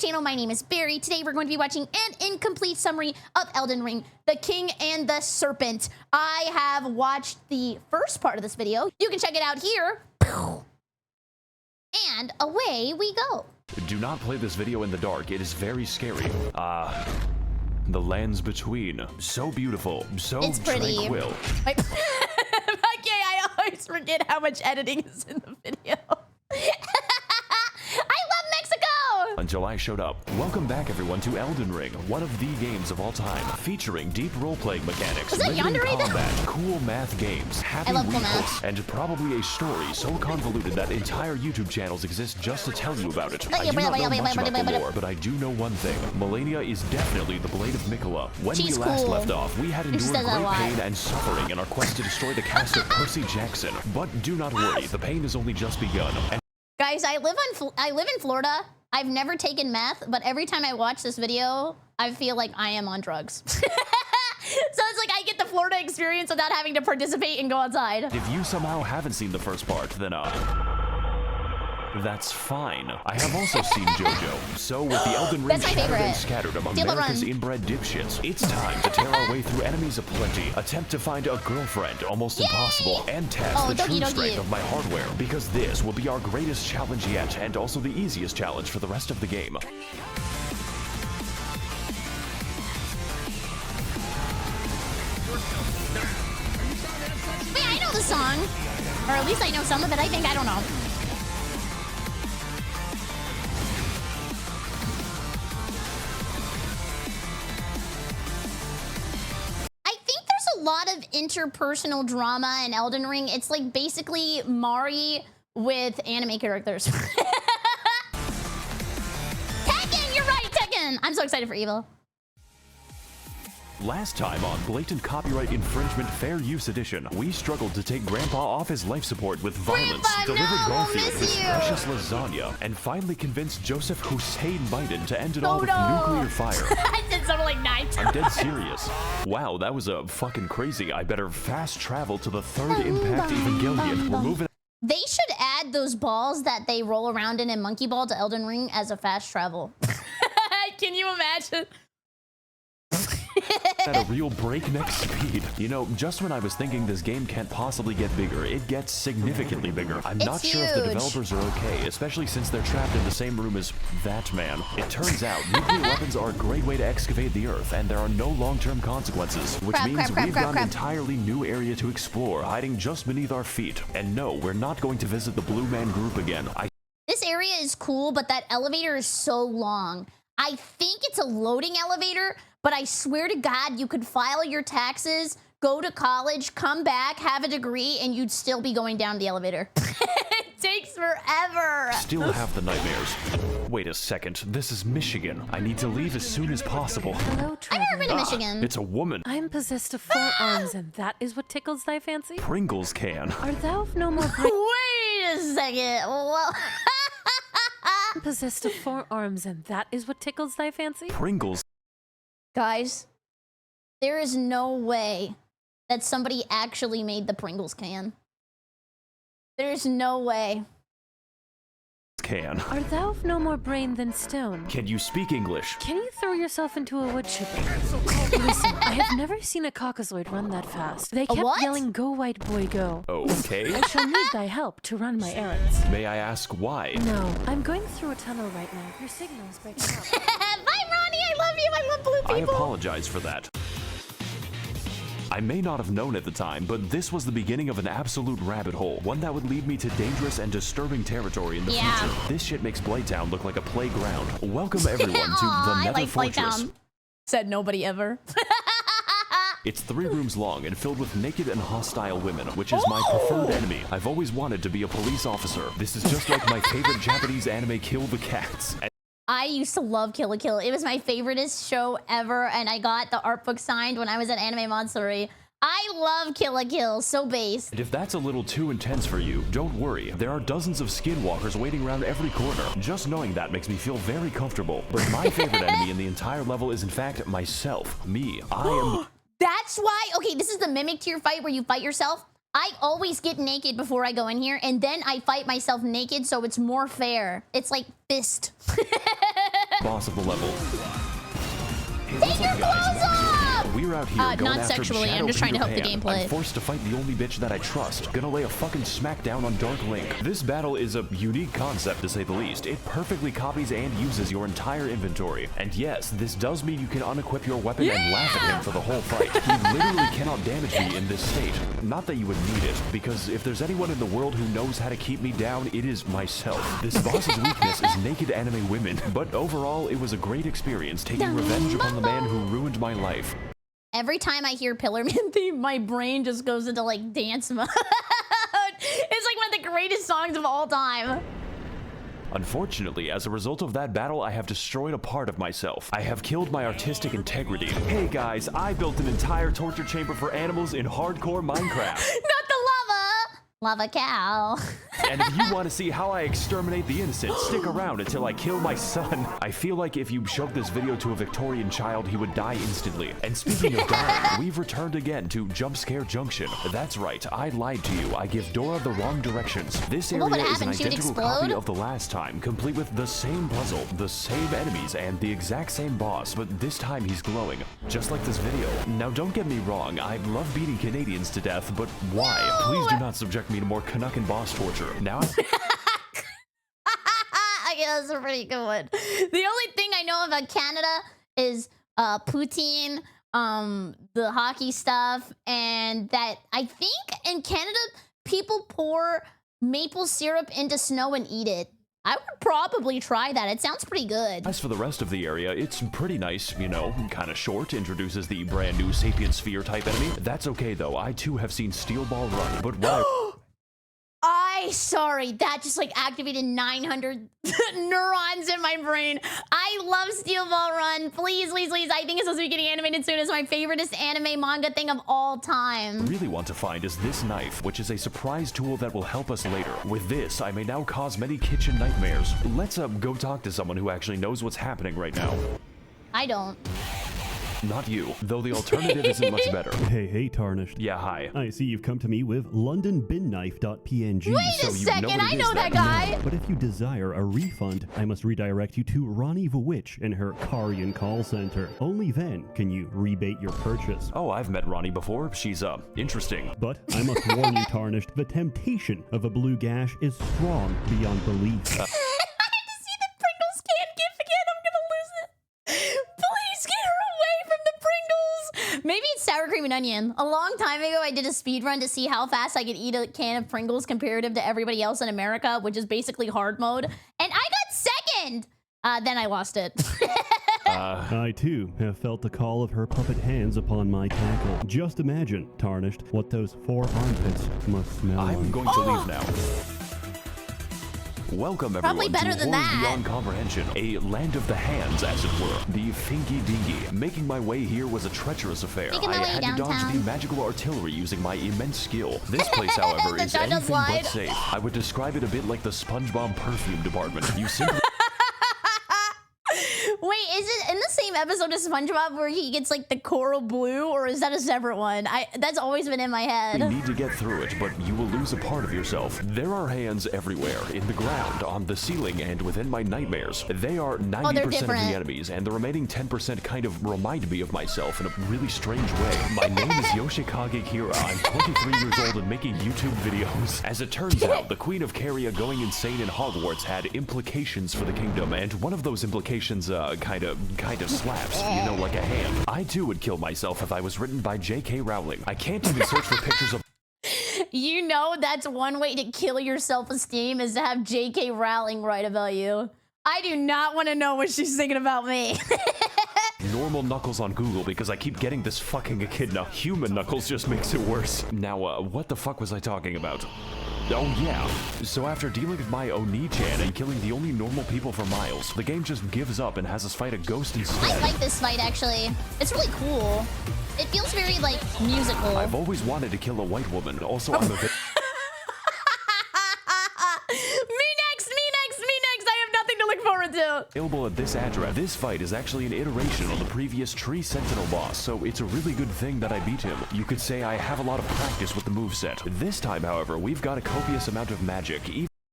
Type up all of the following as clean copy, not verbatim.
channel. My name is Berry. Today we're going to be watching an incomplete summary of Elden Ring, The King and the Serpent. I have watched the first part of this video. You can check it out here. And away we go. Do not play this video in the dark. It is very scary. The lands between. So beautiful. So it's pretty. tranquil. Okay, I always forget how much editing is in the video. I love Mexico! Until I showed up. Welcome back, everyone, to Elden Ring, one of the games of all time, featuring deep role-playing mechanics, limited combat, cool math games, happy weeklies, and probably a story so convoluted that entire YouTube channels exist just to tell you about it. I do not know much about the lore, but I do know one thing. Melania is definitely the Blade of Mikola. When we last left off, we had endured great pain and suffering in our quest to destroy the cast of Percy Jackson. But do not worry, the pain has only just begun. Guys, I live in Florida. I've never taken meth, but every time I watch this video, I feel like I am on drugs. So it's like I get the Florida experience without having to participate and go outside. If you somehow haven't seen the first part, then that's fine. I have also seen JoJo. So with the Elden Ring shattered and scattered among America's inbred dipshits, it's time to tear our way through enemies aplenty, attempt to find a girlfriend, almost impossible, and test the true strength of my hardware, because this will be our greatest challenge yet, and also the easiest challenge for the rest of the game. Wait, I know the song. Or at least I know some of it. I don't know. A lot of interpersonal drama in Elden Ring. It's like basically Mari with anime characters. Tekken, you're right, Tekken. I'm so excited for Evil. Last time on Blatant Copyright Infringement Fair Use Edition, we struggled to take Grandpa off his life support with violence, delivered Garfield his precious lasagna, and finally convinced Joseph Hussein Biden to end it all with nuclear fire. I did something like 9 times. I'm dead serious. Wow, that was fucking crazy. I better fast travel to the third Impact Evangelion. We're moving. They should add those balls that they roll around in Monkey Ball to Elden Ring as a fast travel. Can you imagine? At a real breakneck speed. You know, just when I was thinking this game can't possibly get bigger, it gets significantly bigger. I'm not sure if the developers are okay, especially since they're trapped in the same room as that man. It turns out nuclear weapons are a great way to excavate the earth, and there are no long-term consequences, which means we've got an entirely new area to explore, hiding just beneath our feet. And no, we're not going to visit the Blue Man Group again. This area is cool, but that elevator is so long. I think it's a loading elevator, but I swear to God, you could file your taxes, go to college, come back, have a degree, and you'd still be going down the elevator. It takes forever. Still have the nightmares. Wait a second, this is Michigan. I need to leave as soon as possible. Hello, I've never been to Michigan. It's a woman. I'm possessed of 4 arms, and that is what tickles thy fancy? Pringles can. Art thou of no more Wait a second. Well, I'm possessed of 4 arms, and that is what tickles thy fancy? Pringles. Guys, there is no way that somebody actually made the Pringles can. There's no way. Can. Art thou of no more brain than stone? Can you speak English? Can you throw yourself into a wood chipper? Listen, I have never seen a caucasoid run that fast. They kept yelling, "Go, white boy, go." Okay. I shall need thy help to run my errands. May I ask why? No, I'm going through a tunnel right now. Your signal's breaking up. Bye, Ronnie. I love you. I love blue people. I apologize for that. I may not have known at the time, but this was the beginning of an absolute rabbit hole, one that would lead me to dangerous and disturbing territory in the future. This shit makes Blaytown look like a playground. Welcome everyone to the Nether Fortress. Said nobody ever. It's 3 rooms long and filled with naked and hostile women, which is my preferred enemy. I've always wanted to be a police officer. This is just like my favorite Japanese anime, Kill the Cats. I used to love Kill la Kill. It was my favoriteest show ever, and I got the art book signed when I was at Anime Matsuri. I love Kill la Kill, so base. And if that's a little too intense for you, don't worry. There are dozens of skinwalkers waiting around every corner. Just knowing that makes me feel very comfortable. But my favorite enemy in the entire level is in fact myself. Me. I am... That's why, okay, this is the mimic tier fight where you fight yourself. I always get naked before I go in here, and then I fight myself naked, so it's more fair. It's like fist. boss of the level. Take your clothes off! We're out here going not after sexually, Shadow I'm just trying to help the Peter Pan. gameplay. I'm forced to fight the only bitch that I trust. Gonna lay a fucking smackdown on Dark Link. This battle is a unique concept to say the least. It perfectly copies and uses your entire inventory. And yes, this does mean you can unequip your weapon and laugh at him for the whole fight. He literally cannot damage me in this state. Not that you would need it, because if there's anyone in the world who knows how to keep me down, it is myself. This boss's weakness is naked anime women, but overall, it was a great experience taking revenge upon the man who ruined my life. Every time I hear Pillarman theme, my brain just goes into like dance mode. It's like one of the greatest songs of all time. Unfortunately, as a result of that battle, I have destroyed a part of myself. I have killed my artistic integrity. Hey guys, I built an entire torture chamber for animals in hardcore Minecraft. Not the lava cow. And if you want to see how I exterminate the innocent, stick around until I kill my son. I feel like if you showed this video to a Victorian child, he would die instantly. And speaking of dying, we've returned again to Jump Scare Junction. That's right, I lied to you. I give Dora the wrong directions. This area is an identical copy of the last time, complete with the same puzzle, the same enemies, and the exact same boss, but this time he's glowing, just like this video. Now don't get me wrong, I love beating Canadians to death, but why? No! Please do not subject me to more Canuck and boss torture. Now Okay, that's a pretty good one. The only thing I know about Canada is poutine, the hockey stuff, and that I think in Canada people pour maple syrup into snow and eat it. I would probably try that. It sounds pretty good. As for the rest of the area, it's pretty nice, you know, kind of short, introduces the brand new Sapient Sphere type enemy. That's okay though, I too have seen Steel Ball Run, but what Sorry, that just like activated 900 neurons in my brain. I love Steel Ball Run. Please, please, please. I think it's supposed to be getting animated soon. It's my favoriteest anime manga thing of all time. really want to find is this knife, which is a surprise tool that will help us later. With this, I may now cause many kitchen nightmares. Let's go talk to someone who actually knows what's happening right now. I don't. Not you, though the alternative isn't much better. Hey, Tarnished. Yeah, hi. I see you've come to me with LondonBinKnife.png. Wait a second, I know that guy. But if you desire a refund, I must redirect you to Ranni the Witch and her Karian call center. Only then can you rebate your purchase. Oh, I've met Ranni before. She's, interesting. But I must warn you, Tarnished, the temptation of a blue gash is strong beyond belief. Maybe it's sour cream and onion. A long time ago, I did a speed run to see how fast I could eat a can of Pringles comparative to everybody else in America, which is basically hard mode. And I got second! Then I lost it. I, too, have felt the call of her puppet hands upon my tackle. Just imagine, Tarnished, what those 4 armpits must smell like. I'm going to leave now. Welcome everyone better to than Horrors that. Beyond Comprehension, a land of the hands, as it were. The Finky Dinky. Making my way here was a treacherous affair. Making my I way had to dodge downtown. the magical artillery using my immense skill. This place, however, The is dodge and anything but slide. safe. I would describe it a bit like the SpongeBob perfume department. You simply Wait, is it in the same episode of SpongeBob where he gets like the coral blue, or is that a separate one? That's always been in my head. need to get through it, but you will lose a part of yourself. There are hands everywhere, in the ground, on the ceiling, and within my nightmares. They are 90% of different. the enemies, and the remaining 10% kind of remind me of myself in a really strange way. My name is Yoshikage Kira. I'm 23 years old and making YouTube videos. As it turns out, the Queen of Caria going insane in Hogwarts had implications for the kingdom, and one of those implications, kind of slaps, you know, like a hand. I too would kill myself if I was written by J.K. Rowling. I can't even search for pictures of You know that's one way to kill your self-esteem is to have J.K. Rowling write about you. I do not want to know what she's thinking about me. normal Knuckles on Google because I keep getting this fucking echidna. Human Knuckles just makes it worse. Now, what the fuck was I talking about? Oh yeah, so after dealing with my Oni-chan and killing the only normal people for miles, the game just gives up and has us fight a ghost instead. I like this fight actually. It's really cool. It feels very like musical. I've always wanted to kill a white woman. Also, I'm a bit. Available at this address. This fight is actually an iteration on the previous Tree Sentinel boss, so it's a really good thing that I beat him. You could say I have a lot of practice with the moveset. This time, however, we've got a copious amount of magic.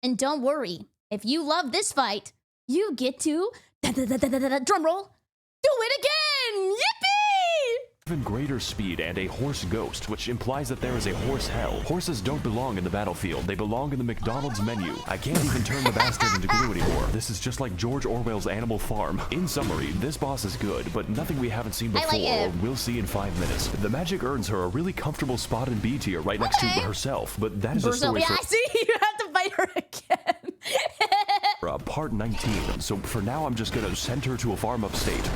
And don't worry, if you love this fight, you get to drum roll, do it again. Yippee! Even greater speed and a horse ghost, which implies that there is a horse hell. Horses don't belong in the battlefield. They belong in the McDonald's menu. I can't even turn the bastard into glue anymore. This is just like George Orwell's Animal Farm. In summary, this boss is good, but nothing we haven't seen before or we'll see in 5 minutes. The magic earns her a really comfortable spot in B tier right next to herself, but that is a story for... Yeah, I see. You have to fight her again. Part 19. So for now, I'm just gonna send her to a farm upstate.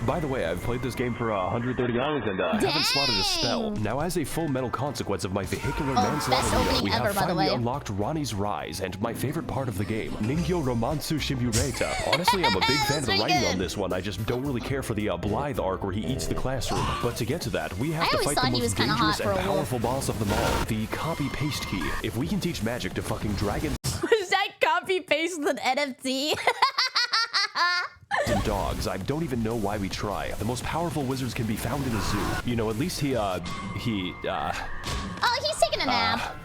By the way, I've played this game for 130 hours and haven't slotted a spell. Now, as a full metal consequence of my vehicular manslaughter, we have finally unlocked Ranni's Rise, and my favorite part of the game, Ningyo Romansu Shimureta. Honestly, I'm a big fan of the writing on this one. I just don't really care for the Blythe arc where he eats the classroom. But to get to that, we have to fight the most dangerous and powerful boss of them all, the copy-paste key. If we can teach magic to fucking dragons... Was that copy-paste with an NFT? And dogs, I don't even know why we try. The most powerful wizards can be found in a zoo. You know, at least oh, he's taking a nap.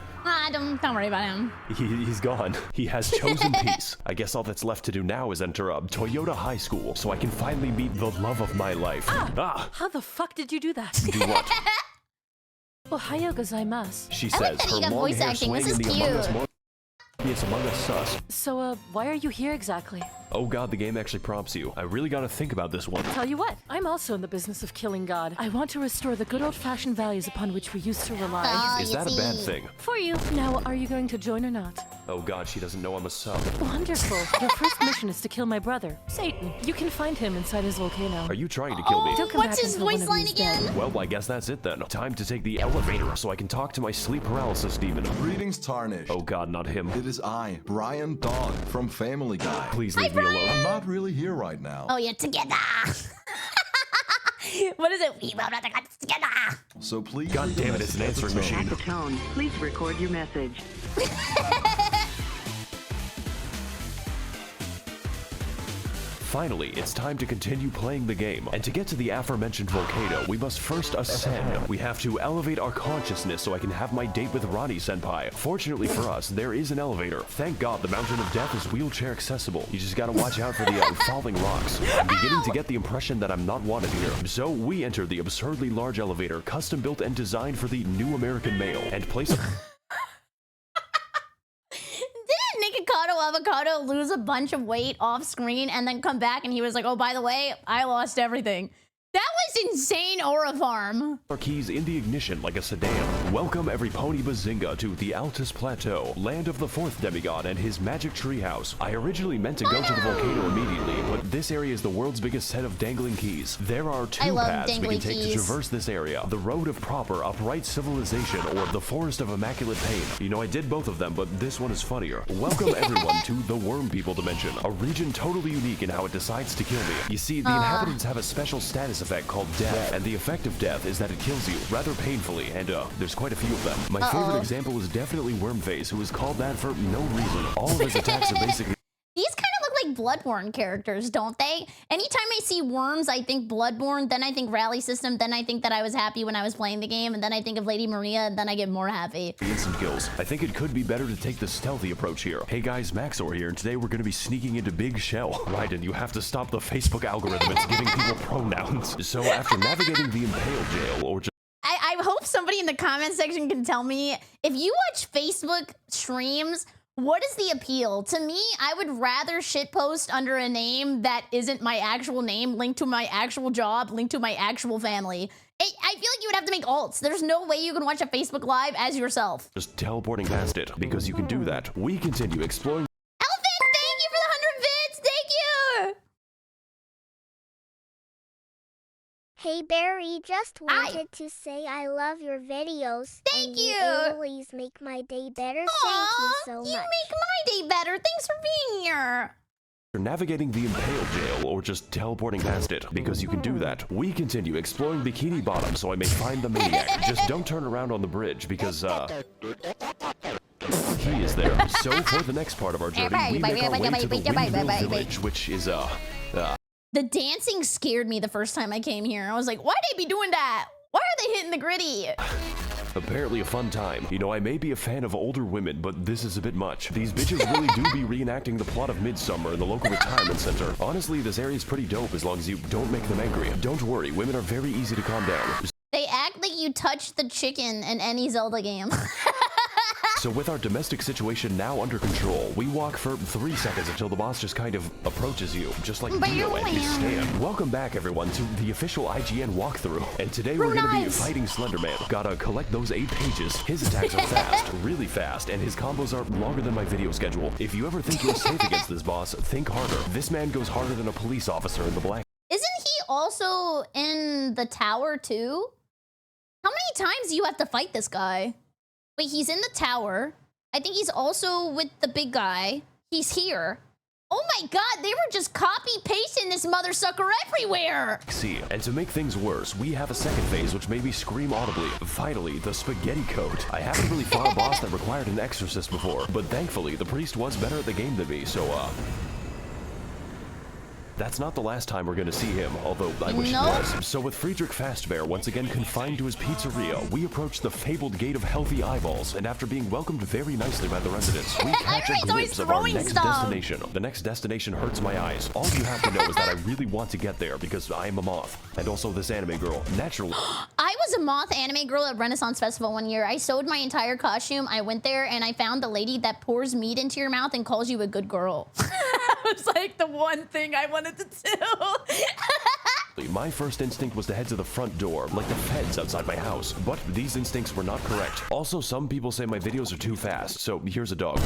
Don't worry about him. He's gone. He has chosen peace. I guess all that's left to do now is enter Toyota High School so I can finally meet the love of my life. How the fuck did you do that? Do what? Ohayou gozaimasu. She says, her long hair swaying in the Among Us it's Among Us sus. So, why are you here exactly? Oh god, the game actually prompts you. I really gotta think about this one. Tell you what, I'm also in the business of killing God. I want to restore the good old-fashioned values upon which we used to rely. Is that a bad thing? For you. Now, are you going to join or not? Oh god, she doesn't know I'm a sub. Wonderful. Your first mission is to kill my brother, Satan. You can find him inside his volcano. Are you trying to kill me? What's his voice line again? Well, I guess that's it then. Time to take the elevator so I can talk to my sleep paralysis demon. Greetings, Tarnished. Oh god, not him. It is I, Brian Dog from Family Guy. Please leave me alone. I'm not really here right now. Oh, you're together. What is it? We will not get together. So please. God damn it, it's an answering machine. At the tone, please record your message. Finally, it's time to continue playing the game, and to get to the aforementioned volcano, we must first ascend. We have to elevate our consciousness so I can have my date with Ranni senpai. Fortunately for us, there is an elevator. Thank God the Mountain of Death is wheelchair accessible. You just gotta watch out for the falling rocks. I'm beginning to get the impression that I'm not wanted here. So we enter the absurdly large elevator, custom built and designed for the new American male, and place Avocado lose a bunch of weight off screen and then come back and he was like, oh, by the way, I lost everything. That was insane, Aura Farm. Our keys in the ignition like a sedan. Welcome every pony bazinga to the Altus Plateau, land of the fourth demigod and his magic treehouse. I originally meant to go to the volcano immediately, but this area is the world's biggest set of dangling keys. There are two paths we can take to traverse this area. The road of proper, upright civilization or the forest of immaculate pain. You know, I did both of them, but this one is funnier. Welcome everyone to the Worm People Dimension, a region totally unique in how it decides to kill me. You see, the inhabitants have a special status effect called death, and the effect of death is that it kills you rather painfully, and there's quite a few of them. My favorite example is definitely Wormface, who is called that for no reason. All of his attacks are basically... These kind of look like Bloodborne characters, don't they? Anytime I see worms, I think Bloodborne, then I think Rally System, then I think that I was happy when I was playing the game, and then I think of Lady Maria, and then I get more happy. Instant kills. I think it could be better to take the stealthy approach here. Hey guys, Maxor here, and today we're going to be sneaking into Big Shell. Right, and you have to stop the Facebook algorithm. It's giving people pronouns. So after navigating the Impale Jail, or just... I hope somebody in the comment section can tell me, if you watch Facebook streams, what is the appeal? To me, I would rather shitpost under a name that isn't my actual name, linked to my actual job, linked to my actual family. I feel like you would have to make alts. There's no way you can watch a Facebook Live as yourself. Just teleporting past it, because you can do that. We continue exploring... Elephant, thank you for the 100 bits! Thank you! Hey Barry, just wanted to say I love your videos. Thank you! You always make my day better. Thank you so much. You make my day better. Thanks for being here. After navigating the Impale Jail, or just teleporting past it, because you can do that, we continue exploring Bikini Bottom so I may find the maniac. Just don't turn around on the bridge, because, he is there. So for the next part of our journey, we make our way to the Windmill Village, which is, The dancing scared me the first time I came here. I was like, why'd they be doing that? Why are they hitting the gritty? Apparently a fun time. You know, I may be a fan of older women, but this is a bit much. These bitches really do be reenacting the plot of Midsummer in the local retirement center. Honestly, this area is pretty dope as long as you don't make them angry. Don't worry, women are very easy to calm down. They act like you touched the chicken in any Zelda game. So with our domestic situation now under control, we walk for 3 seconds until the boss just kind of approaches you, just like Dio and his stand. Welcome back, everyone, to the official IGN walkthrough. And today we're going to be fighting Slenderman. Gotta collect those 8 pages. His attacks are fast, really fast, and his combos are longer than my video schedule. If you ever think you're safe against this boss, think harder. This man goes harder than a police officer in the black. Isn't he also in the tower too? How many times do you have to fight this guy? Wait, he's in the tower. I think he's also with the big guy. He's here. Oh my god, they were just copy-pasting this mother sucker everywhere! See, and to make things worse, we have a second phase which made me scream audibly. Finally, the spaghetti coat. I haven't really fought a boss that required an exorcist before, but thankfully, the priest was better at the game than me, so that's not the last time we're gonna see him, although I wish it was. So with Friedrich Fastbear once again confined to his pizzeria, we approach the fabled Gate of Healthy Eyeballs, and after being welcomed very nicely by the residents, we catch a glimpse of our next destination. The next destination hurts my eyes. All you have to know is that I really want to get there because I am a moth, and also this anime girl, naturally. I was a moth anime girl at Renaissance Festival one year. I sewed my entire costume. I went there and I found the lady that pours meat into your mouth and calls you a good girl. It's like the one thing I wanted to do. My first instinct was to head to the front door, like the feds outside my house, but these instincts were not correct. Also, some people say my videos are too fast, so here's a dog.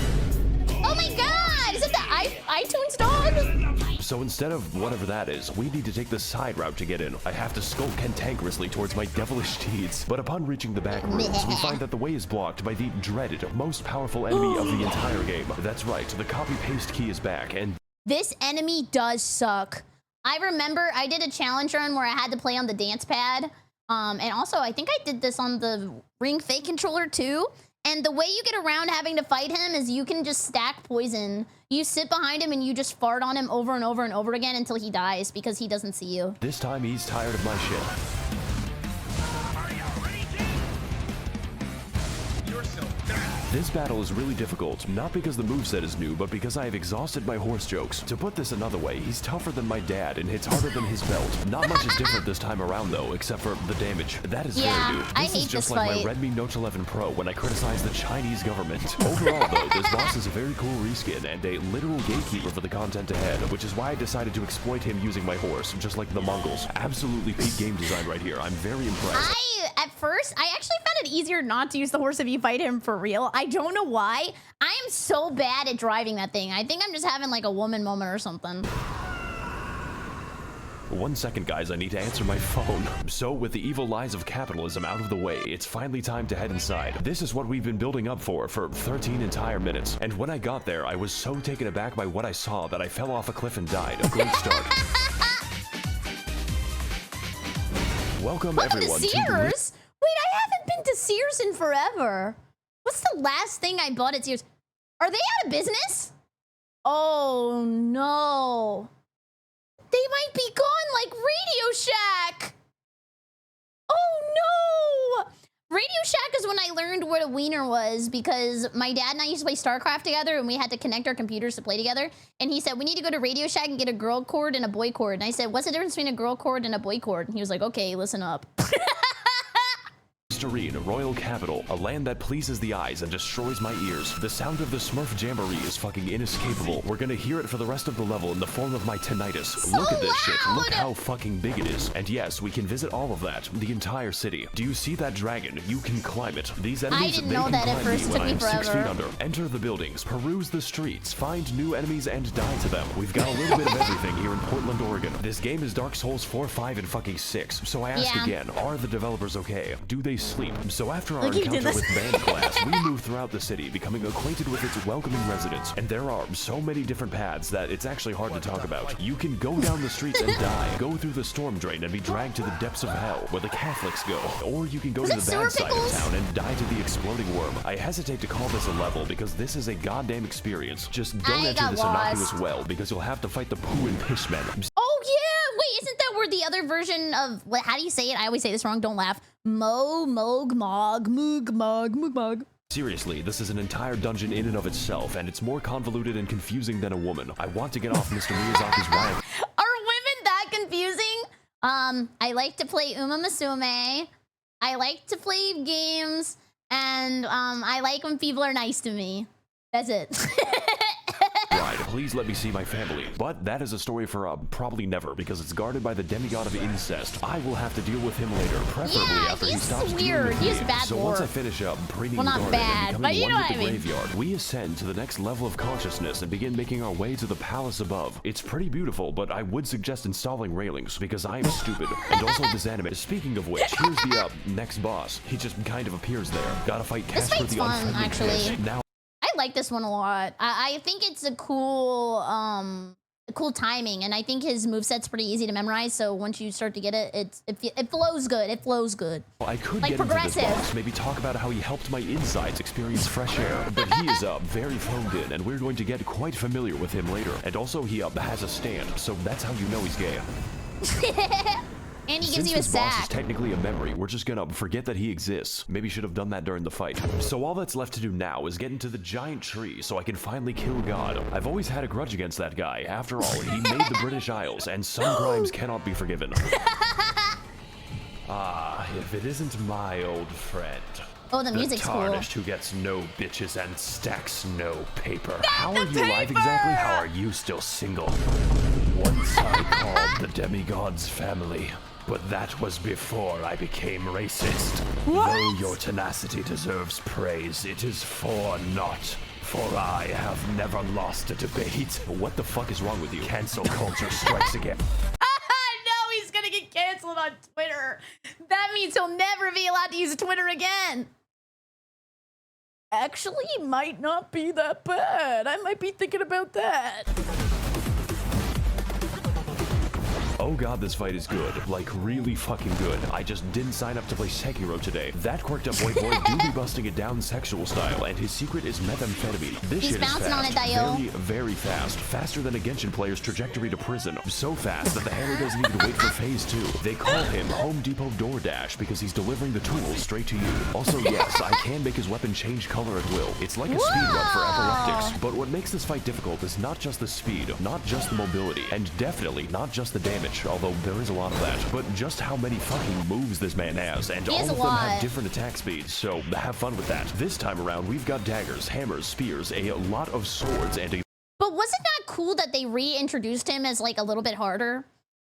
Oh my god! Is it the iTunes dog? So instead of whatever that is, we need to take the side route to get in. I have to skulk cantankerously towards my devilish deeds. But upon reaching the back rooms, we find that the way is blocked by the dreaded, most powerful enemy of the entire game. That's right, the copy-paste key is back, and this enemy does suck. I remember I did a challenge run where I had to play on the dance pad. And also, I think I did this on the Ring Fake controller too. And the way you get around having to fight him is you can just stack poison. You sit behind him and you just fart on him over and over and over again until he dies because he doesn't see you. This time he's tired of my shit. This battle is really difficult, not because the moveset is new, but because I have exhausted my horse jokes. To put this another way, he's tougher than my dad and hits harder than his belt. Not much is different this time around though, except for the damage. That is very new. This is just like my Redmi Note 11 Pro when I criticize the Chinese government. Overall though, this boss is a very cool reskin and a literal gatekeeper for the content ahead, which is why I decided to exploit him using my horse, just like the Mongols. Absolutely peak game design right here. I'm very impressed. At first, I actually found it easier not to use the horse if you fight him for real. I don't know why. I am so bad at driving that thing. I think I'm just having like a woman moment or something. 1 second, guys, I need to answer my phone. So, with the evil lies of capitalism out of the way, it's finally time to head inside. This is what we've been building up for 13 entire minutes. And when I got there, I was so taken aback by what I saw that I fell off a cliff and died. A great start. Welcome everyone to Sears? Wait, I haven't been to Sears in forever. What's the last thing I bought at Sears? Are they out of business? Oh no. They might be gone like Radio Shack. Oh no. Radio Shack is when I learned what a wiener was because my dad and I used to play StarCraft together and we had to connect our computers to play together. And he said, we need to go to Radio Shack and get a girl cord and a boy cord. And I said, what's the difference between a girl cord and a boy cord? And he was like, okay, listen up. Royal capital, a land that pleases the eyes and destroys my ears. The sound of the Smurf Jamboree is fucking inescapable. We're gonna hear it for the rest of the level in the form of my tinnitus. So look at this shit. loud. Look how fucking big it is. And yes, we can visit all of that. The entire city. Do you see that dragon? You can climb it. These enemies, I didn't know that at first. It took me forever. 6 feet under. Enter the buildings, peruse the streets, find new enemies and die to them. We've got a little bit of everything here in Portland, Oregon. This game is Dark Souls 4, 5, and fucking 6. So I ask again, are the developers okay? Do they sleep? So after our encounter with band class, we move throughout the city, becoming acquainted with its welcoming residents. And there are so many different paths that it's actually hard to talk about. You can go down the streets and die, go through the storm drain and be dragged to the depths of hell, where the Catholics go. Or you can go to the bad side of town and die to the exploding worm. I hesitate to call this a level because this is a goddamn experience. Just don't enter this innocuous well because you'll have to fight the poo and piss men. Oh yeah! Wait, isn't that where the other another version of what? How do you say it? I always say this wrong. Don't laugh. Moog. Seriously, this is an entire dungeon in and of itself, and it's more convoluted and confusing than a woman. I want to get off Mr. Miyazaki's ride. Are women that confusing? I like to play Uma Musume. I like to play games, and I like when people are nice to me. That's it. Right, please let me see my family. But that is a story for probably never, because it's guarded by the demigod of incest. I will have to deal with him later, preferably after he stops dealing with me. He's bad So once I finish up preening well, not the bad, and but you becoming know one what with I the mean. graveyard, we ascend to the next level of consciousness and begin making our way to the palace above. It's pretty beautiful, but I would suggest installing railings, because I am stupid. And also this anime. Speaking of which, here's the next boss. He just kind of appears there. Gotta fight Casper the fun, Unfriendly actually. Kiss. Now I like this one a lot. I think it's a cool timing, and I think his moveset's pretty easy to memorize. So once you start to get it, it flows good. It flows good. I could Like get into this progressive. boss, maybe talk about how he helped my insides experience fresh air, but he is very phoned in, and we're going to get quite familiar with him later. And also, he has a stand, so that's how you know he's gay. And he gives Since you a this boss is sack. technically a memory, we're just gonna forget that he exists. Maybe should have done that during the fight. So all that's left to do now is get into the giant tree so I can finally kill God. I've always had a grudge against that guy. After all, he made the British Isles, and some crimes cannot be forgiven. If it isn't my old friend. Oh, the music's cool. Tarnished who gets no bitches and stacks no paper. How are you alive exactly? How are you still single? Once I called the demigod's family, but that was before I became racist. Though your tenacity deserves praise, it is for naught. For I have never lost a debate. What the fuck is wrong with you? Cancel culture strikes again. No, he's gonna get canceled on Twitter. That means he'll never be allowed to use Twitter again. Actually, it might not be that bad. I might be thinking about that. Oh god, this fight is good. Like, really fucking good. I just didn't sign up to play Sekiro today. That quirked up white boy do be busting it down sexual style, and his secret is methamphetamine. This He's shit is bouncing fast. on it, Dio. Very, very fast. Faster than a Genshin player's trajectory to prison. So fast that the handler doesn't even wait for phase 2. They call him Home Depot DoorDash because he's delivering the tools straight to you. Also, yes, I can make his weapon change color at will. It's like a speedrun for epileptics. But what makes this fight difficult is not just the speed, not just the mobility, and definitely not just the damage, although there is a lot of that, but just how many fucking moves this man has, and all of them have different attack speeds, so have fun with that. This time around, we've got daggers, hammers, spears, a lot of swords, and a... But wasn't that cool that they reintroduced him as like a little bit harder?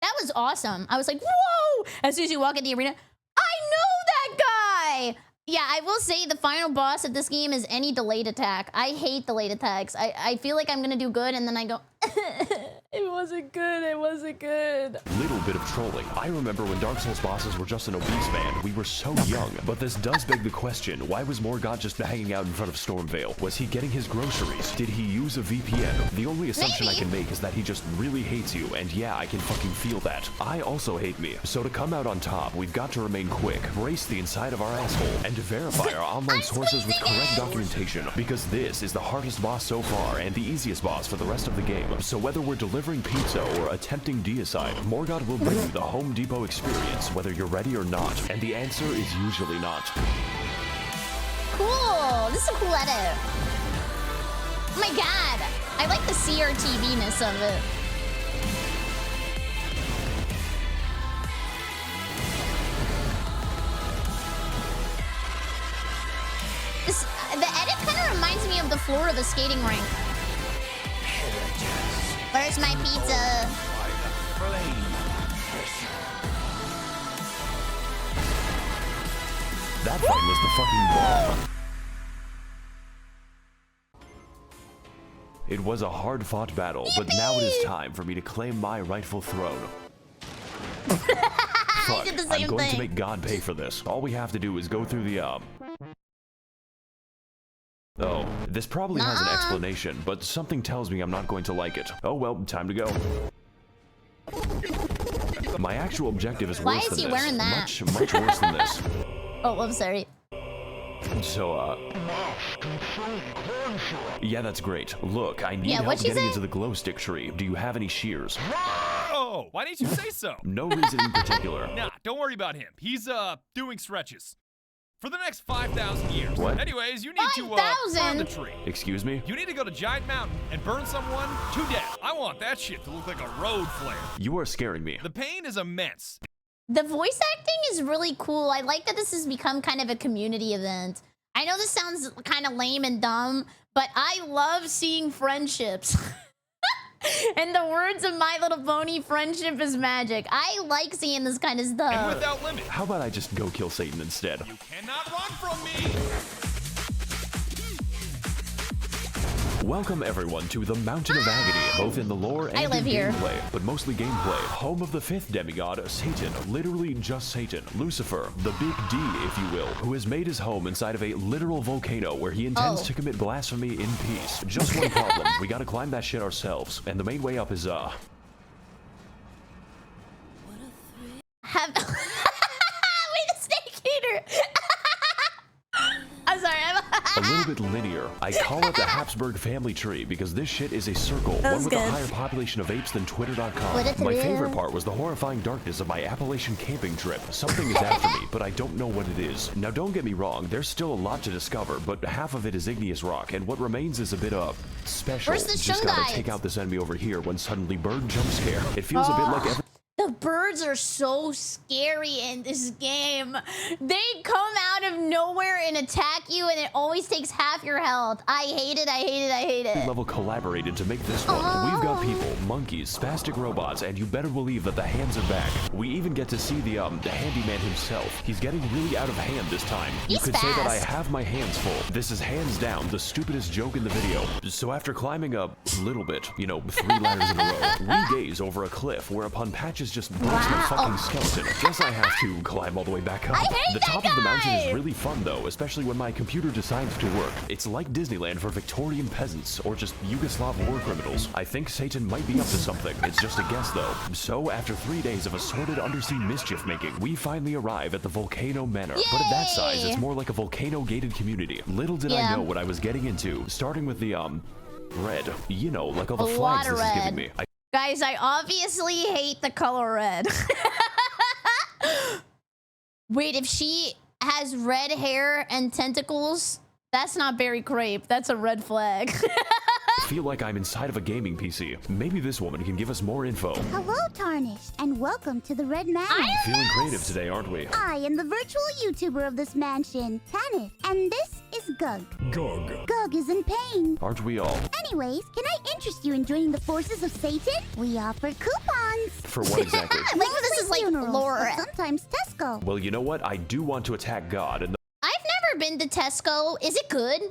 That was awesome. I was like, whoa! As soon as you walk in the arena, I know that guy! Yeah, I will say the final boss of this game is any delayed attack. I hate delayed attacks. I feel like I'm gonna do good, and then I go... It wasn't good, it wasn't good. Little bit of trolling. I remember when Dark Souls bosses were just an obese man. We were so young. But this does beg the question, why was Morgott just hanging out in front of Stormvale? Was he getting his groceries? Did he use a VPN? The only assumption I can make is that he just really hates you, and yeah, I can fucking feel that. I also hate me. So to come out on top, we've got to remain quick, brace the inside of our asshole, and to verify our online sources with correct documentation, because this is the hardest boss so far, and the easiest boss for the rest of the game. So whether we're delivering pizza or attempting deicide, Morgott will bring you the Home Depot experience, whether you're ready or not, and the answer is usually not. Cool, this is a cool edit. Oh my god, I like the CRTV-ness of it. The edit kind of reminds me of the floor of the skating rink. Where's my pizza? That fight was the fucking bomb. It was a hard-fought battle, but now it is time for me to claim my rightful throne. Fuck, did the I'm same going to thing. make God pay for this. All we have to do is go through the, Oh, this probably has an explanation, but something tells me I'm not going to like it. Oh well, time to go. My actual objective is Why worse is than he this. wearing that? Much worse than this. Oh, I'm sorry. So, yeah, that's great. Look, I need help what'd she getting say? into the glow stick tree. Do you have any shears? Oh, why didn't you say so? No reason in particular. Nah, don't worry about him. He's, doing stretches. For the next 5,000 years. What? Anyways, you need to, 5,000? burn the tree. Excuse me? You need to go to Giant Mountain and burn someone to death. I want that shit to look like a road flare. You are scaring me. The pain is immense. The voice acting is really cool. I like that this has become kind of a community event. I know this sounds kind of lame and dumb, but I love seeing friendships. In the words of My Little Pony, friendship is magic. I like seeing this kind of stuff. And without limit. How about I just go kill Satan instead? You cannot run from me. Welcome everyone to the Mountain of Agony, both in the lore and in gameplay, but mostly gameplay. Home of the fifth demigod, Satan, literally just Satan, Lucifer, the big D, if you will, who has made his home inside of a literal volcano where he intends to commit blasphemy in peace. Just one problem, we gotta climb that shit ourselves, and the main way up is, Wait, the snake eater! I'm sorry, a little bit linear. I call it the Habsburg family tree because this shit is a circle, one with a higher population of apes than Twitter.com. My favorite part was the horrifying darkness of my Appalachian camping trip. Something is after me, but I don't know what it is. Now don't get me wrong, there's still a lot to discover, but half of it is igneous rock, and what remains is a bit of special. Where's the Just shungite? gotta take out this enemy over here when suddenly bird jump scare. It feels a bit like the birds are so scary in this game. They come out of nowhere and attack you, and it always takes half your health. I hate it, I hate it, I hate it. level collaborated to make this one. We've got people, monkeys, spastic robots, and you better believe that the hands are back. We even get to see the handyman himself. He's getting really out of hand this time. You could say that I have my hands full. This is hands down the stupidest joke in the video. So after climbing a little bit, you know, 3 ladders in a row, we gaze over a cliff whereupon Patches just breaks my fucking skeleton. Guess I have to climb all the way back up. The top of the mountain is really fun though, especially when my computer decides to work. It's like Disneyland for Victorian peasants or just Yugoslav war criminals. I think Satan might be up to something. It's just a guess though. So after 3 days of assorted undersea mischief making, we finally arrive at the Volcano Manor. But at that size, it's more like a volcano gated community. Little did I know what I was getting into, starting with the red. You know, like all the flags this is giving me. Guys, I obviously hate the color red. Wait, if she has red hair and tentacles, that's not BerryCrepe. That's a red flag. I feel like I'm inside of a gaming PC. Maybe this woman can give us more info. Hello, Tarnished, and welcome to the Red Manor. Feeling creative today, aren't we? I am the virtual YouTuber of this mansion, Tanith, and this is Gug. Gug is in pain. Aren't we all? Anyways, can I interest you in joining the forces of Satan? We offer coupons. For what exactly? I like this is like lore. Sometimes Tesco. Well, you know what? I do want to attack God, and I've never been to Tesco. Is it good?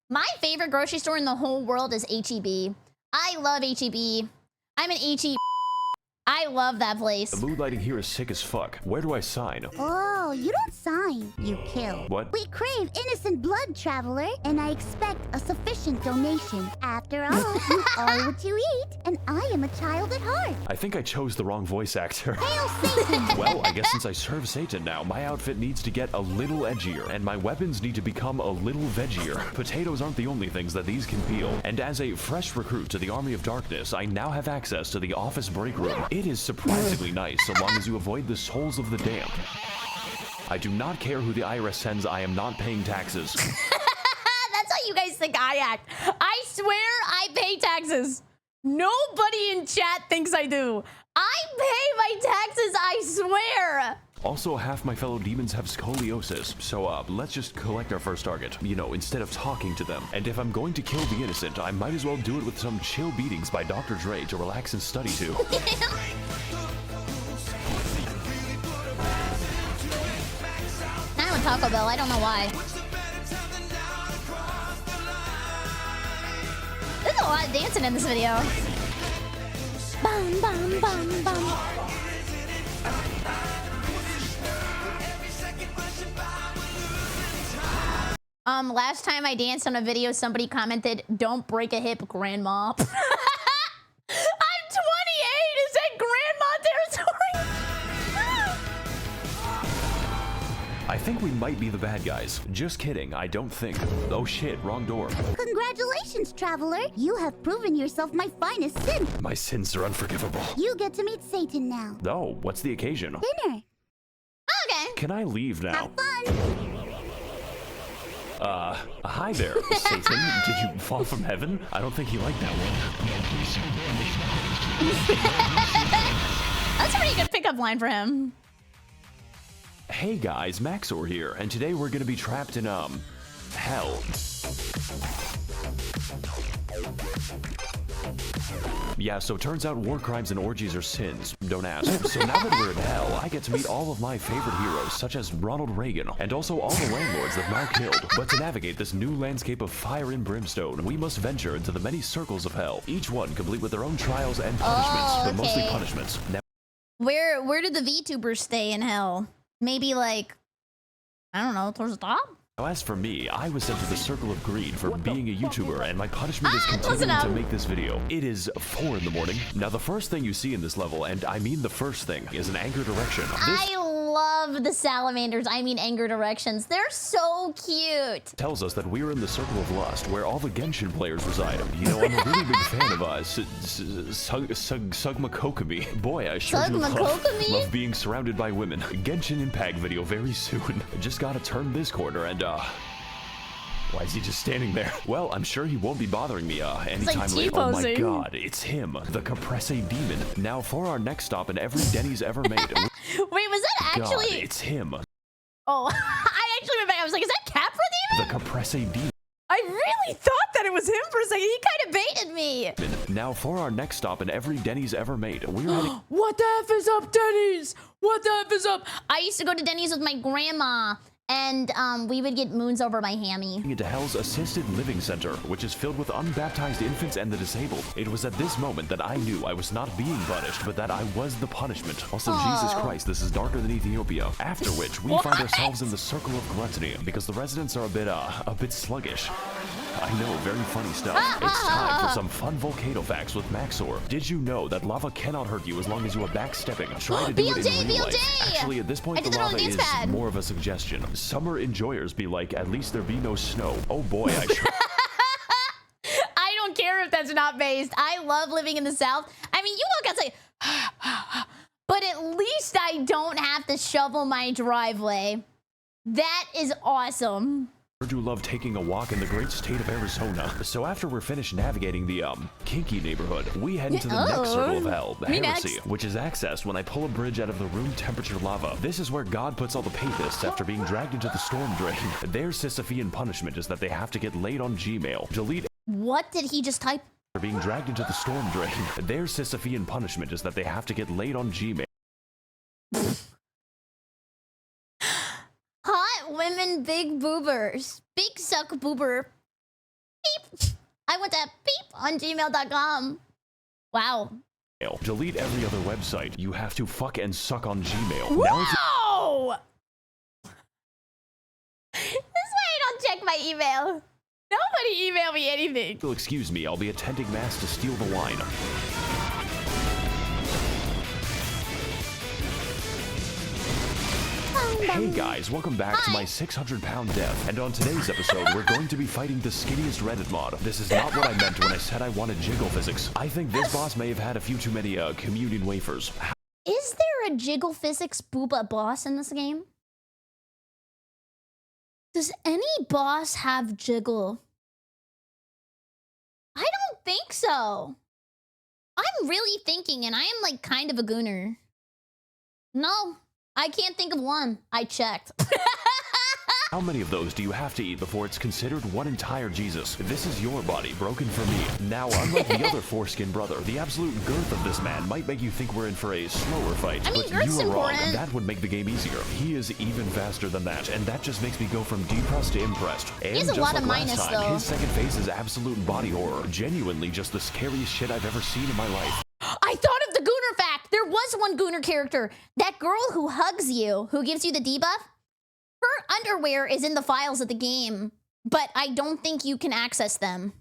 My favorite grocery store in the whole world is H-E-B. I love H-E-B. I'm an H-E-B. I love that place. the mood lighting here is sick as fuck. Where do I sign? Oh, you don't sign, you kill. What? We crave innocent blood, traveler, and I expect a sufficient donation. After all, you are what you eat, and I am a child at heart. I think I chose the wrong voice actor. Hail Satan! Well, I guess since I serve Satan now, my outfit needs to get a little edgier, and my weapons need to become a little veggier. Potatoes aren't the only things that these can peel, and as a fresh recruit to the Army of Darkness, I now have access to the office break room. It is surprisingly nice, so long as you avoid the souls of the damned. I do not care who the IRS sends, I am not paying taxes. That's how you guys think I act. I swear I pay taxes. Nobody in chat thinks I do. I pay my taxes, I swear. Also, half my fellow demons have scoliosis, so let's just collect our first target, you know, instead of talking to them. And if I'm going to kill the innocent, I might as well do it with some chill beatings by Dr. Dre to relax and study to. I want Taco Bell, I don't know why. There's a lot of dancing in this video. Bum, bum, bum, bum. Last time I danced on a video, somebody commented, "Don't break a hip, grandma." I'm 28! Is that grandma territory? I think we might be the bad guys. Just kidding, I don't think. Oh shit, wrong door. Congratulations, traveler. You have proven yourself my finest sin. My sins are unforgivable. You get to meet Satan now. Oh, what's the occasion? Dinner. Okay. Can I leave now? Have fun. Hi there, Satan. Did you fall from heaven? I don't think he liked that one. That's a pretty good pickup line for him. Hey guys, Maxor here, and today we're gonna be trapped in, hell. Yeah, so turns out war crimes and orgies are sins. Don't ask. So now that we're in hell, I get to meet all of my favorite heroes, such as Ronald Reagan, and also all the landlords that Mal killed. But to navigate this new landscape of fire and brimstone, we must venture into the many circles of hell, each one complete with their own trials and punishments, but mostly punishments. Now, where do the VTubers stay in hell? Maybe like, I don't know, towards the top? as for me, I was sent to the Circle of Greed for being a YouTuber, and my punishment is continuing to make this video. It is 4 in the morning. Now, the first thing you see in this level, and I mean the first thing, is an anger direction. I love the salamanders. I mean anger directions. They're so cute. Tells us that we're in the Circle of Lust, where all the Genshin players reside. You know, I'm a really big fan of Sugmakokami. Boy, I sure do love being surrounded by women. Genshin Impact video very soon. Just gotta turn this corner and why is he just standing there? Well, I'm sure he won't be bothering me anytime later. Oh my god, it's him, the Caprese Demon. Now for our next stop in every Denny's ever made. Wait, was that actually? God, it's him. Oh, I actually went back. I was like, is that Capra Demon? The Caprese Demon. I really thought that it was him for a second. He kind of baited me. Now for our next stop in every Denny's ever made, we're heading. What the F is up, Denny's? What the F is up? I used to go to Denny's with my grandma. And we would get moons over my hammy. Into Hell's Assisted Living Center, which is filled with unbaptized infants and the disabled. It was at this moment that I knew I was not being punished, but that I was the punishment. Also, Jesus Christ, this is darker than Ethiopia. After which, we find ourselves in the Circle of Gluttony, because the residents are a bit sluggish. I know, very funny stuff. It's time for some fun volcano facts with Maxor. Did you know that lava cannot hurt you as long as you are backstepping? Try to do it in real life. Actually, at this point, the lava is more of a suggestion. Summer enjoyers be like, at least there be no snow. Oh boy, I sure... I don't care if that's not based. I love living in the South. I mean, you walk outside, but at least I don't have to shovel my driveway. That is awesome. I do love taking a walk in the great state of Arizona. So after we're finished navigating the kinky neighborhood, we head into the next circle of hell, the heresy, which is accessed when I pull a bridge out of the room temperature lava. This is where God puts all the papists after being dragged into the storm drain. Their Sisyphean punishment is that they have to get laid on Gmail. Delete. What did he just type? They're being dragged into the storm drain. Their Sisyphean punishment is that they have to get laid on Gmail. Hot women, big boobers. Big suck boober. Beep. I want that beep on gmail.com. Wow. Delete every other website. You have to fuck and suck on Gmail. Whoa! This is why I don't check my email. Nobody email me anything. Excuse me, I'll be attending mass to steal the wine. Hey guys, welcome back to my 600-pound death. And on today's episode, we're going to be fighting the skinniest Reddit mod. This is not what I meant when I said I wanted jiggle physics. I think this boss may have had a few too many communion wafers. Is there a jiggle physics booba boss in this game? Does any boss have jiggle? I don't think so. I'm really thinking, and I am like kind of a gooner. No. I can't think of one. I checked. How many of those do you have to eat before it's considered one entire Jesus? This is your body, broken for me. Now, unlike the other foreskin brother, the absolute girth of this man might make you think we're in for a slower fight. I mean, but you are wrong. Important. That would make the game easier. He is even faster than that, and that just makes me go from depressed to impressed. And he has a lot of minus, though. His second phase is absolute body horror. Genuinely just the scariest shit I've ever seen in my life. I thought of the Gooner fact. There was one Gooner character. That girl who hugs you, who gives you the debuff, her underwear is in the files of the game, but I don't think you can access them.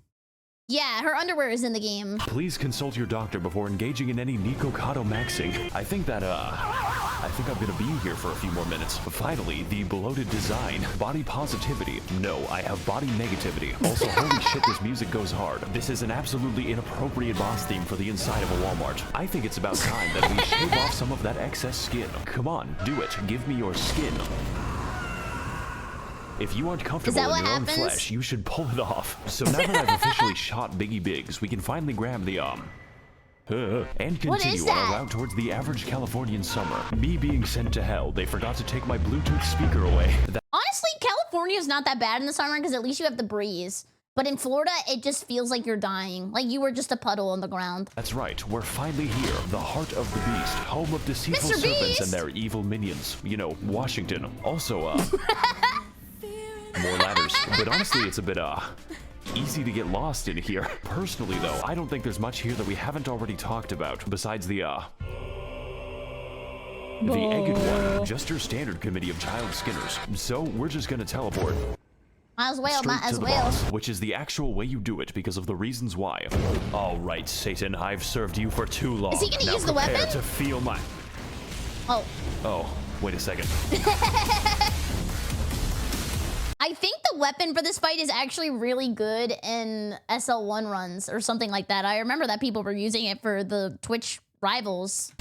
Yeah, her underwear is in the game. Please consult your doctor before engaging in any Nikocado maxing. I think think I'm gonna be here for a few more minutes. Finally, the bloated design. Body positivity. No, I have body negativity. Also, holy shit, this music goes hard. This is an absolutely inappropriate boss theme for the inside of a Walmart. I think it's about time that we shave off some of that excess skin. Come on, do it. Give me your skin. If you aren't comfortable in your own flesh, you should pull it off. So now that I've officially shot Biggie Biggs, we can finally grab the and continue on our route towards the average Californian summer. Me being sent to hell, they forgot to take my Bluetooth speaker away. Honestly, California is not that bad in the summer because at least you have the breeze. But in Florida, it just feels like you're dying. Like you were just a puddle on the ground. That's right. We're finally here. The heart of the beast. Home of deceitful serpents and their evil minions. You know, Washington. Also, more ladders. But honestly, it's a bit, easy to get lost in here. Personally, though, I don't think there's much here that we haven't already talked about, besides the Egged One. Just your standard committee of child skinners. So, we're just gonna teleport. Might as well, straight to the boss, which is the actual way you do it because of the reasons why. All right, Satan, I've served you for too long. Is he gonna now use the weapon? To feel my... Oh, wait a second. I think the weapon for this fight is actually really good in SL1 runs or something like that. I remember that people were using it for the Twitch rivals.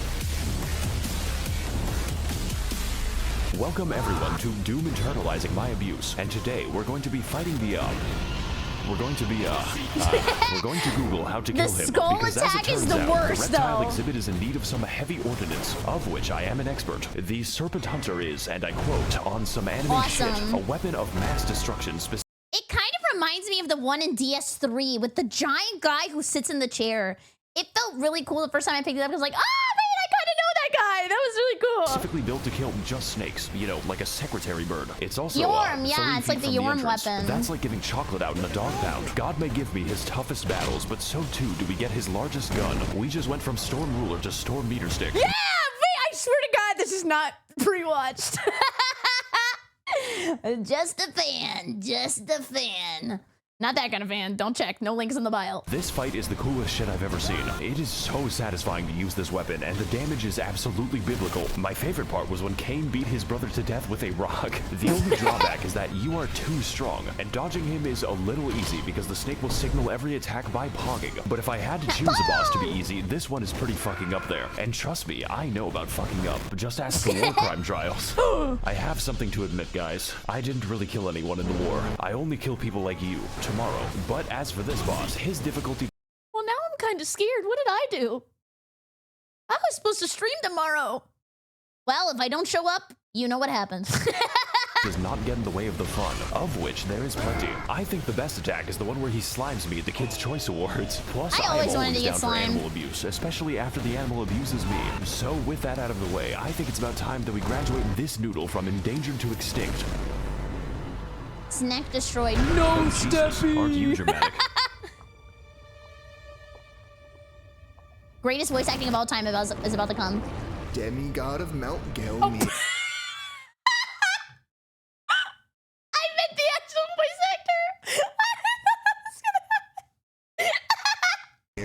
Welcome everyone to Doom Internalizing My Abuse, and today we're going to be fighting the we're going to Google how to kill him. The skull attack is the worst, the reptile though. exhibit is in need of some heavy ordnance, of which I am an expert. The Serpent Hunter is, and I quote, on some anime shit, a weapon of mass destruction. It kind of reminds me of the one in DS3 with the giant guy who sits in the chair. It felt really cool the first time I picked it up. I was like, ah, man, I kind of know that guy. That was really cool. Specifically built to kill just snakes, you know, like a secretary bird. It's also Yorm, yeah, it's like the Yorm weapon. That's like giving chocolate out in a dog pound. God may give me his toughest battles, but so too do we get his largest gun. We just went from Storm Ruler to Storm Meter Stick. Yeah, I swear to God, this is not pre-watched. Just a fan, just a fan. Not that kind of fan. Don't check. No links in the bio. This fight is the coolest shit I've ever seen. It is so satisfying to use this weapon, and the damage is absolutely biblical. My favorite part was when Cain beat his brother to death with a rock. The only drawback is that you are too strong, and dodging him is a little easy because the snake will signal every attack by pogging. But if I had to choose a boss to be easy, this one is pretty fucking up there. And trust me, I know about fucking up. Just ask the war crime trials. I have something to admit, guys. I didn't really kill anyone in the war. I only kill people like you. Tomorrow. But as for this boss, his difficulty... Well, now I'm kind of scared. What did I do? I was supposed to stream tomorrow. Well, if I don't show up, you know what happens. does not get in the way of the fun, of which there is plenty. I think the best attack is the one where he slimes me at the Kids' Choice Awards. Plus, I am always down for animal abuse, especially after the animal abuses me. So with that out of the way, I think it's about time that we graduate this noodle from endangered to extinct. Snack destroyed. No, Steffi! Aren't you dramatic? Greatest voice acting of all time is about to come. Demigod of Mount Gale. Oh. I meant the actual voice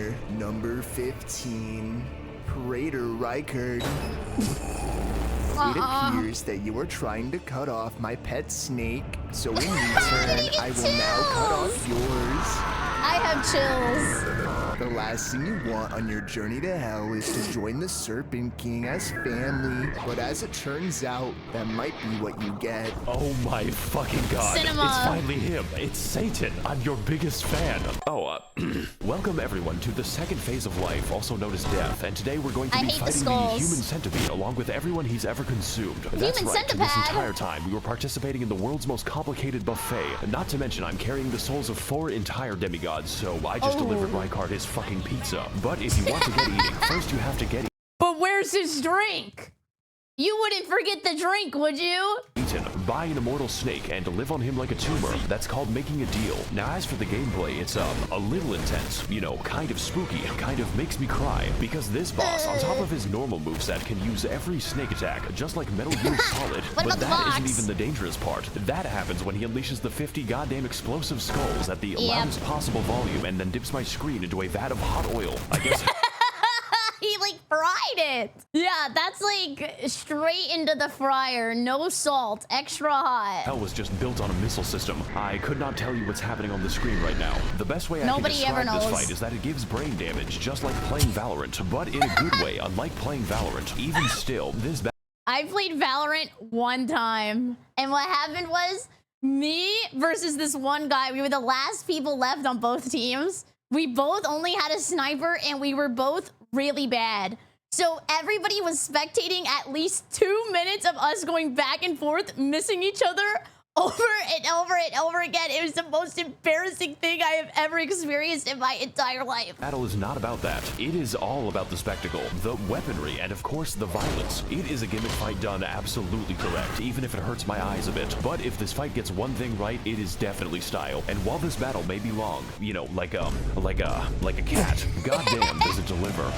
actor. Number 15, Praetor Rykard. It appears that you are trying to cut off my pet snake, so in return, I will now cut off yours. I have chills. The last thing you want on your journey to hell is to join the Serpent King as family, but as it turns out, that might be what you get. Oh my fucking god. Cinema. It's finally him. It's Satan. I'm your biggest fan. Oh, welcome everyone to the second phase of life, also known as death, and today we're going to be fighting the human centipede along with everyone he's ever consumed. That's right, this entire time we were participating in the world's most complicated buffet, not to mention I'm carrying the souls of 4 entire demigods, so I just delivered Rykard his fucking pizza. But if you want to get eating, first you have to get But where's his drink? You wouldn't forget the drink, would you? eaten, buy an immortal snake, and live on him like a tumor. That's called making a deal. Now, as for the gameplay, it's a little intense, you know, kind of spooky, kind of makes me cry, because this boss, on top of his normal moveset, can use every snake attack, just like Metal Gear Solid. But that isn't even the dangerous part. That happens when he unleashes the 50 goddamn explosive skulls at the loudest possible volume and then dips my screen into a vat of hot oil. I guess... He like fried it. Yeah, that's like straight into the fryer. No salt, extra hot. Hell was just built on a missile system. I could not tell you what's happening on the screen right now. The best way I can describe this fight is that it gives brain damage, just like playing Valorant, but in a good way, unlike playing Valorant. Even still, this I played Valorant one time, and what happened was me versus this one guy. We were the last people left on both teams. We both only had a sniper, and we were both really bad. So everybody was spectating at least 2 minutes of us going back and forth, missing each other over and over and over again. It was the most embarrassing thing I have ever experienced in my entire life. Battle is not about that. It is all about the spectacle, the weaponry, and of course the violence. It is a gimmick fight done absolutely correct, even if it hurts my eyes a bit. But if this fight gets one thing right, it is definitely style. And while this battle may be long, you know, like a cat, goddamn does it deliver.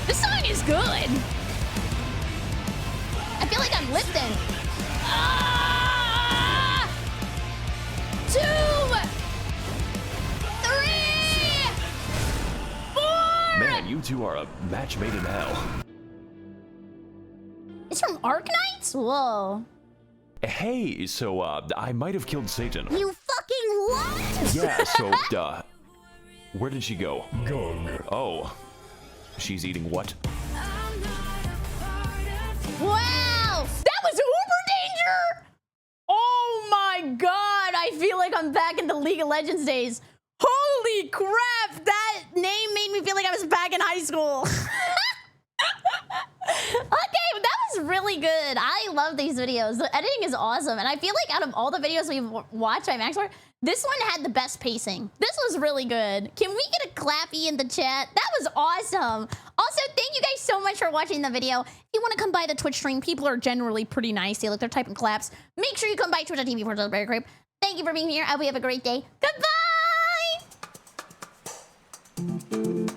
This song is good. I feel like I'm lifting. 2, 3, 4. Man, you two are a match made in hell. It's from Arknights? Whoa. Hey, so, I might have killed Satan. You fucking what? Yeah, so, where did she go? Oh. She's eating what? Wow! That was uber danger! Oh my god! I feel like I'm back in the League of Legends days. Holy crap! That name made me feel like I was back in high school. Okay, that was really good. I love these videos. The editing is awesome. And I feel like out of all the videos we've watched by Maxor, this one had the best pacing. This was really good. Can we get a clappy in the chat? That was awesome. Also, thank you guys so much for watching the video. If you want to come by the Twitch stream, people are generally pretty nice. They look, they're typing claps. Make sure you come by twitch.tv/BerryCrepe. Thank you for being here. I hope you have a great day. Goodbye!